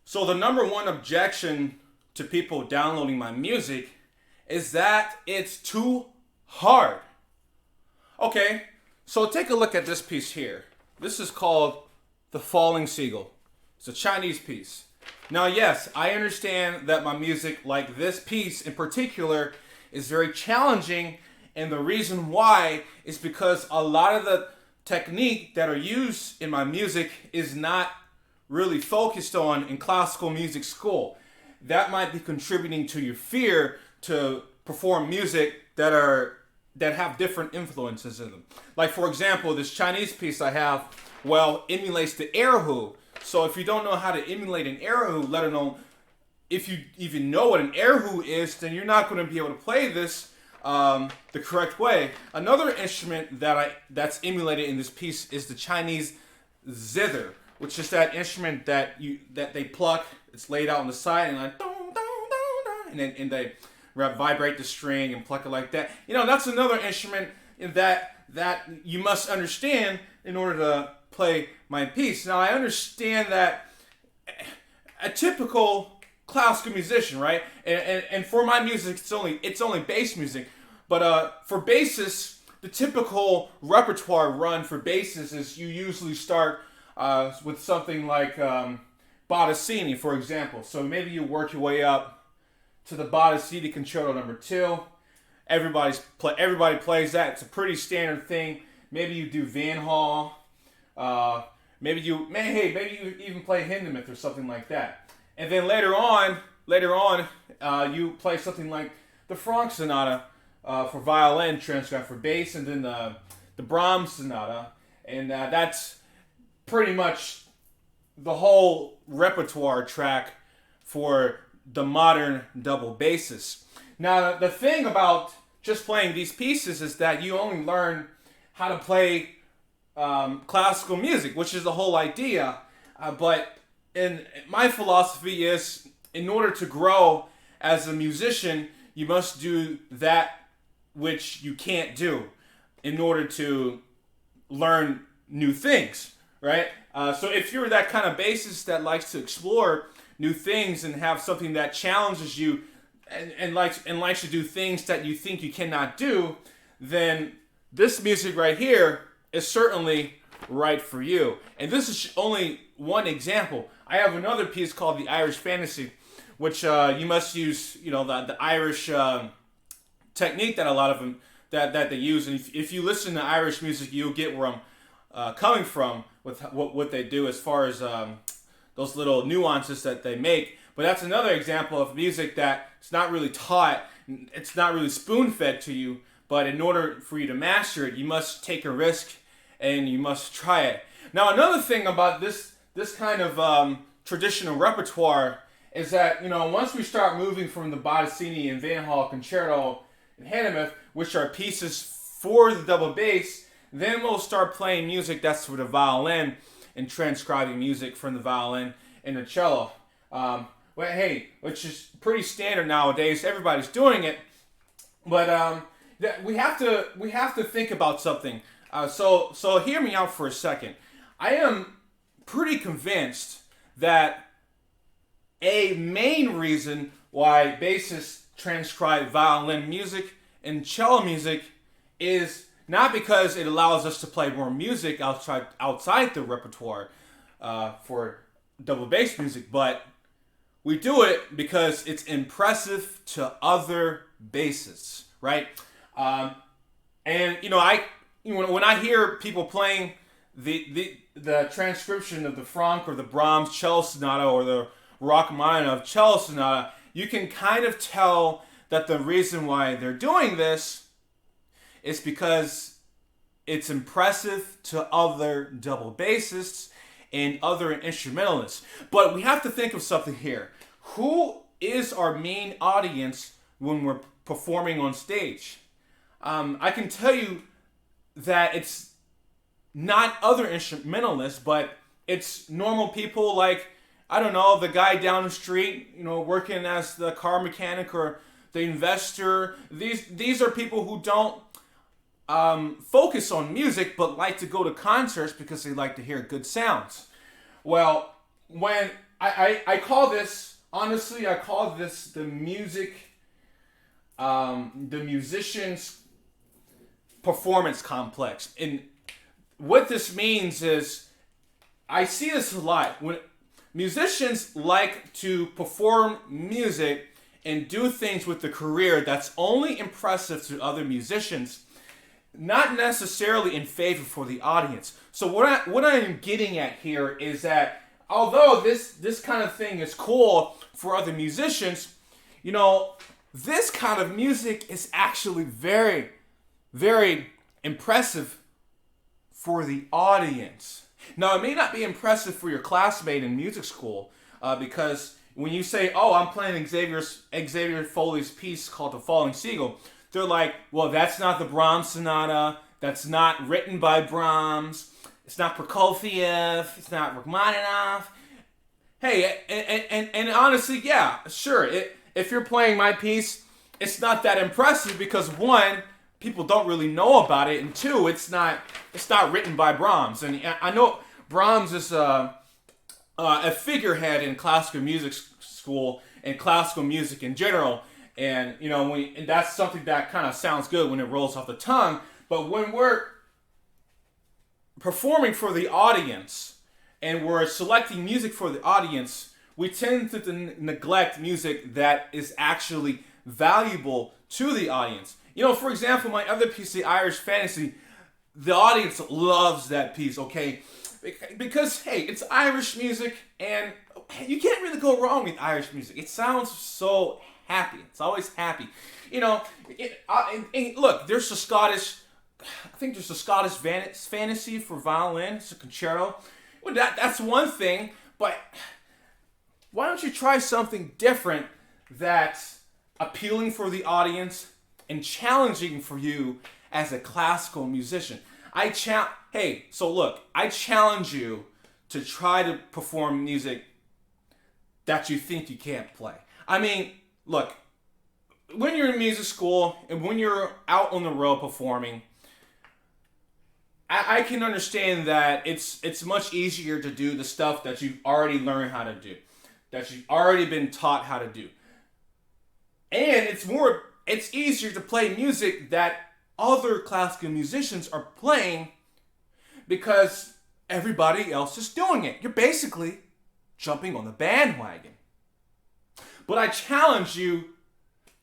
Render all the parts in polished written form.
So the number one objection to people downloading my music is that it's too hard. Okay, so take a look at this piece here. This is called The Falling Seagull. It's a Chinese piece. Now, yes, I understand that my music, like this piece in particular, is very challenging, and the reason why is because a lot of the technique that are used in my music is not really focused on in classical music school. That might be contributing to your fear to perform music that have different influences in them. Like, for example, this Chinese piece I have, emulates the erhu. So if you don't know how to emulate an erhu, let alone if you even know what an erhu is, then you're not going to be able to play this the correct way. Another instrument that's emulated in this piece is the Chinese zither, which is that instrument that they pluck. It's laid out on the side and like and they vibrate the string and pluck it like that. That's another instrument that you must understand in order to play my piece. Now, I understand that a typical classical musician, right? And for my music, it's only bass music. But for bassists, the typical repertoire run for bassists is you usually start with something like Bottesini, for example. So maybe you work your way up to the Bottesini Concerto Number 2. Everybody plays that. It's a pretty standard thing. Maybe you do Van Hall. Maybe you even play Hindemith or something like that. And then later on, you play something like the Franck Sonata for violin, transcribed for bass, and then the Brahms Sonata, and that's pretty much the whole repertoire track for the modern double bassist. Now, the thing about just playing these pieces is that you only learn how to play classical music, which is the whole idea. But my philosophy is, in order to grow as a musician, you must do that which you can't do in order to learn new things, right? So if you're that kind of bassist that likes to explore new things and have something that challenges you and likes to do things that you think you cannot do, then this music right here is certainly right for you. And this is only one example. I have another piece called the Irish Fantasy, which you must use, the Irish technique that a lot of them that they use. And if you listen to Irish music, you'll get where I'm coming from with what they do as far as those little nuances that they make. But that's another example of music that it's not really taught, it's not really spoon-fed to you. But in order for you to master it, you must take a risk and you must try it. Now, another thing about this kind of traditional repertoire is that, once we start moving from the Bottesini and Van Hall Concerto and Hindemith, which are pieces for the double bass, then we'll start playing music that's for the violin and transcribing music from the violin and the cello. Which is pretty standard nowadays. Everybody's doing it, but we have to think about something. So hear me out for a second. I am pretty convinced that a main reason why bassists transcribe violin music and cello music is not because it allows us to play more music outside the repertoire for double bass music, but we do it because it's impressive to other bassists, right? When I hear people playing the transcription of the Franck or the Brahms cello sonata or the Rachmaninoff cello sonata, you can kind of tell that the reason why they're doing this is because it's impressive to other double bassists and other instrumentalists. But we have to think of something here. Who is our main audience when we're performing on stage? I can tell you that it's not other instrumentalists, but it's normal people like, I don't know, the guy down the street, working as the car mechanic or the investor. These are people who don't focus on music, but like to go to concerts because they like to hear good sounds. Well, when I call this, honestly, I call this the musician's performance complex. And what this means is, I see this a lot. When musicians like to perform music and do things with the career that's only impressive to other musicians, not necessarily in favor for the audience. So what I am getting at here is that although this kind of thing is cool for other musicians, you know, this kind of music is actually very, very impressive for the audience. Now, it may not be impressive for your classmate in music school, because when you say, "Oh, I'm playing Xavier Foley's piece called "The Falling Seagull," they're like, "Well, that's not the Brahms sonata. That's not written by Brahms. It's not Prokofiev. It's not Rachmaninoff." Hey, and honestly, yeah, sure. If you're playing my piece, it's not that impressive because one, people don't really know about it, and two, it's not written by Brahms. And I know Brahms is a figurehead in classical music school and classical music in general, and you know, and that's something that kind of sounds good when it rolls off the tongue. But when we're performing for the audience and we're selecting music for the audience, we tend to neglect music that is actually valuable to the audience. You know, for example, my other piece, the Irish Fantasy, the audience loves that piece, okay? Because, hey, it's Irish music, and you can't really go wrong with Irish music. It sounds so happy. It's always happy. You know, look, there's a Scottish, I think there's a Scottish fantasy for violin. It's a concerto. Well, that's one thing, but why don't you try something different that's appealing for the audience and challenging for you as a classical musician? I challenge you to try to perform music that you think you can't play. I mean, look, when you're in music school and when you're out on the road performing, I can understand that it's much easier to do the stuff that you've already learned how to do, that you've already been taught how to do. And it's easier to play music that other classical musicians are playing because everybody else is doing it. You're basically jumping on the bandwagon. But I challenge you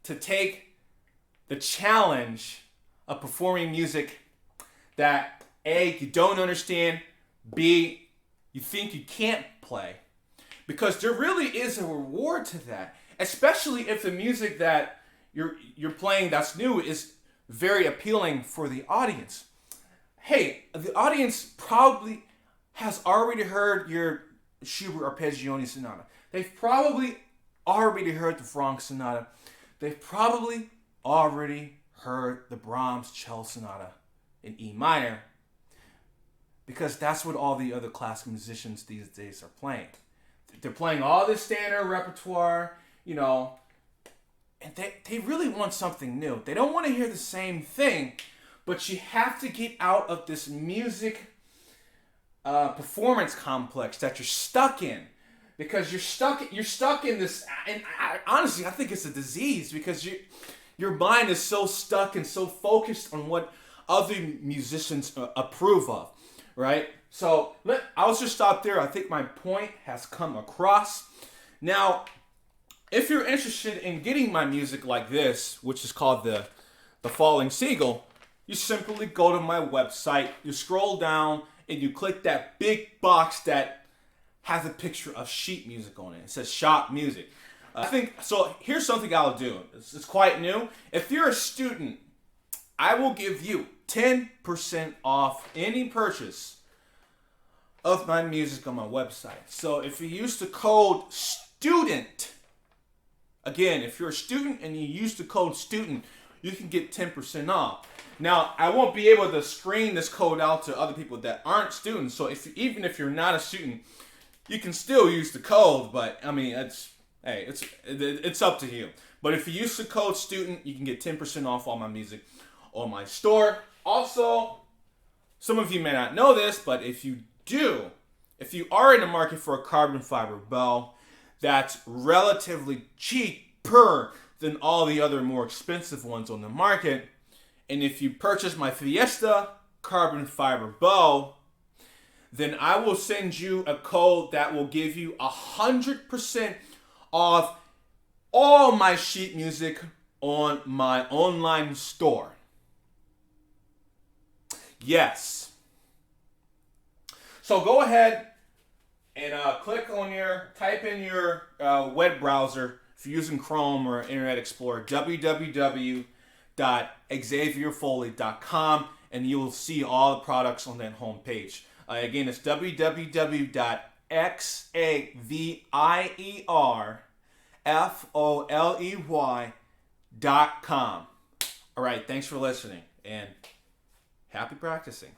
to take the challenge of performing music that A, you don't understand, B, you think you can't play. Because there really is a reward to that, especially if the music that you're playing that's new is very appealing for the audience. Hey, the audience probably has already heard your Schubert Arpeggione Sonata. They've probably already heard the Franck Sonata. They've probably already heard the Brahms Cello Sonata in E minor, because that's what all the other classical musicians these days are playing. They're playing all this standard repertoire, you know, and they really want something new. They don't want to hear the same thing, but you have to get out of this music performance complex that you're stuck in, because you're stuck in this. And honestly, I think it's a disease, because your mind is so stuck and so focused on what other musicians approve of, right? So I'll just stop there. I think my point has come across. Now, if you're interested in getting my music like this, which is called the Falling Seagull, you simply go to my website, you scroll down, and you click that big box that has a picture of sheet music on it. It says shop music. I think, so here's something I'll do. It's quite new. If you're a student, I will give you 10% off any purchase of my music on my website. So if you use the code STUDENT, again, if you're a student and you use the code STUDENT, you can get 10% off. Now, I won't be able to screen this code out to other people that aren't students. So even if you're not a student, you can still use the code. But I mean, it's up to you. But if you use the code STUDENT, you can get 10% off all my music on my store. Also, some of you may not know this, but if you do if you are in the market for a carbon fiber bow that's relatively cheaper than all the other more expensive ones on the market, and if you purchase my Fiesta carbon fiber bow, then I will send you a code that will give you 100% off all my sheet music on my online store. Yes. So go ahead and type in your web browser, if you're using Chrome or Internet Explorer, www.xavierfoley.com, and you will see all the products on that homepage. Again, it's www.xavierfoley.com. All right, thanks for listening, and happy practicing.